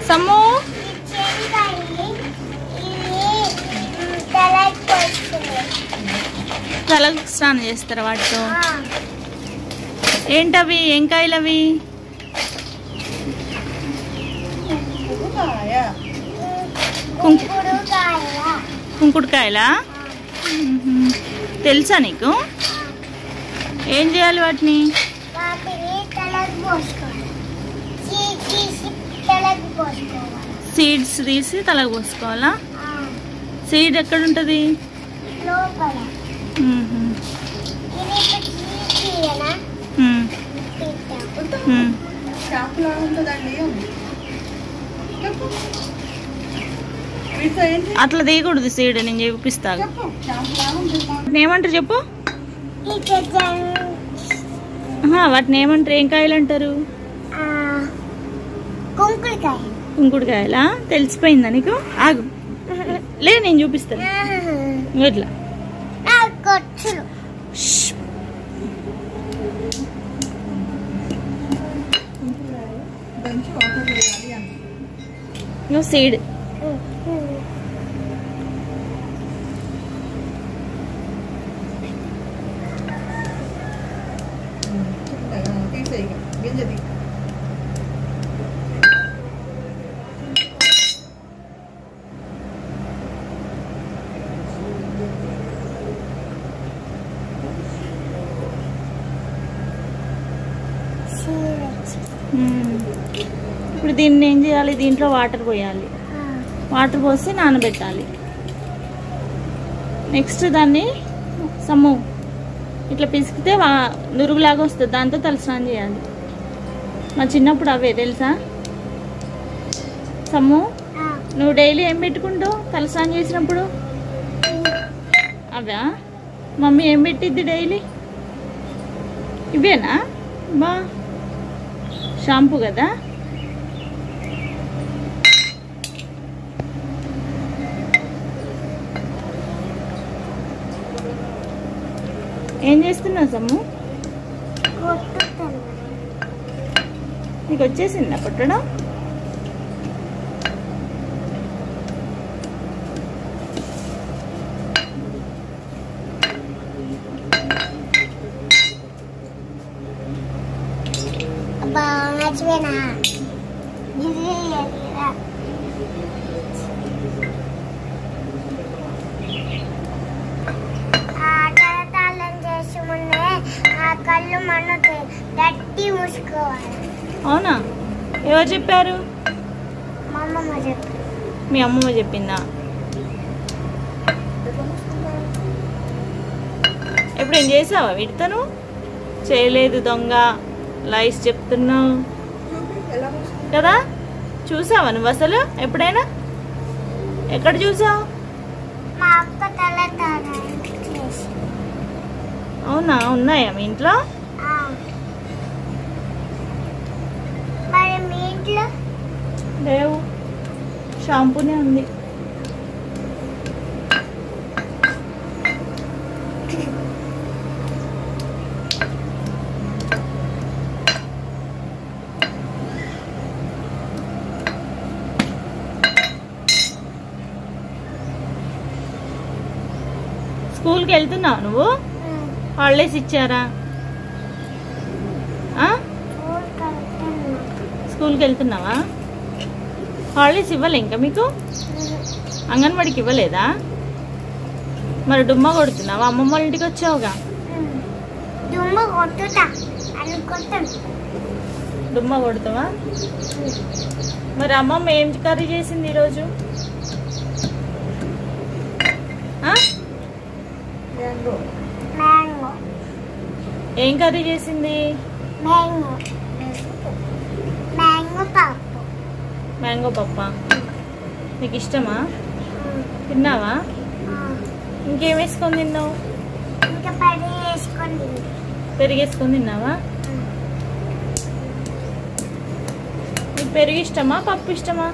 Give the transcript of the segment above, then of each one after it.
Sum తలకు స్నానం చేస్తారా వాటితో? ఏంటవి? ఏం కాయలు అవి? కుంకుడుకాయలా? తెలుసా నీకు? ఏం చేయాలి వాటిని? సీడ్స్ తీసి తలకు పోసుకోవాలా? సీడ్ ఎక్కడ ఉంటుంది? అట్లా తీయకూడదు సీడ్, నేను చూపిస్తా. ఏమంటారు చెప్పు? వాటిని ఏమంటారు? ఏం కాయలు అంటారు? కుంకుడుకాయలా? తెలిసిపోయిందా నీకు? ఆగు, లే నేను చూపిస్తాను. ఇట్లా సీడ్ ఇప్పుడు దీన్ని ఏం చేయాలి? దీంట్లో వాటర్ పోయాలి. వాటర్ పోసి నానబెట్టాలి. నెక్స్ట్ దాన్ని సమ్ము ఇట్లా పిసికితే నురుగులాగా వస్తుంది. దాంతో తలస్నానం చేయాలి. మా చిన్నప్పుడు అవే తెలుసా సమ్ము? నువ్వు డైలీ ఏం పెట్టుకుంటావు తలస్నానం చేసినప్పుడు? అవా? మమ్మీ ఏం పెట్టిద్ది డైలీ? ఇవేనా? బా షాంపూ కదా. ఏం చేస్తున్నావు సమ్ము? నీకు వచ్చేసిందా పుట్టడం? అవునా? ఎవరు చెప్పారు? మీ అమ్మమ్మ చెప్పిందా? ఎప్పుడేం చేసావా వీటితోను? చేయలేదు దొంగ, లైస్ చెప్తున్నావు కదా. చూసావా నువ్వు అసలు ఎప్పుడైనా? ఎక్కడ చూసావు? అవునా? ఉన్నాయా మీ ఇంట్లో? లేవు, షాంపూనే ఉంది. స్కూల్కి వెళ్తున్నావు నువ్వు? హాలిడేస్ ఇచ్చారా? స్కూల్కి వెళ్తున్నావా? హాలిడేస్ ఇవ్వలే ఇంకా మీకు? అంగన్వాడికి ఇవ్వలేదా? మరి డుమ్మ కొడుతున్నావా? అమ్మమ్మ వాళ్ళ ఇంటికి వచ్చావుగా. డుమ్మ కొడుతావా? మరి అమ్మమ్మ ఏం కర్రీ చేసింది ఈరోజు? ఏం కర్రీ చేసింది? మ్యాంగో పప్పా? నీకు ఇష్టమా? తిన్నావా? ఇంకేం వేసుకొని తిన్నావు? పెరిగేసుకొని తిన్నావా? నీకు పెరుగు ఇష్టమా పప్పు ఇష్టమా?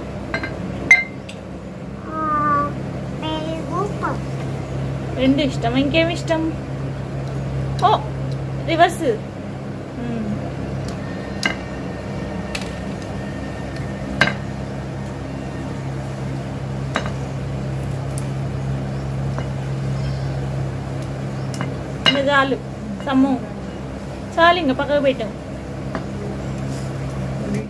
రెండు ఇష్టమా? ఇంకేమి ఇష్టం? ఓ రివర్స్. చాలు సమ్ము చాలు ఇంకా పక్కకు పెట్టాం.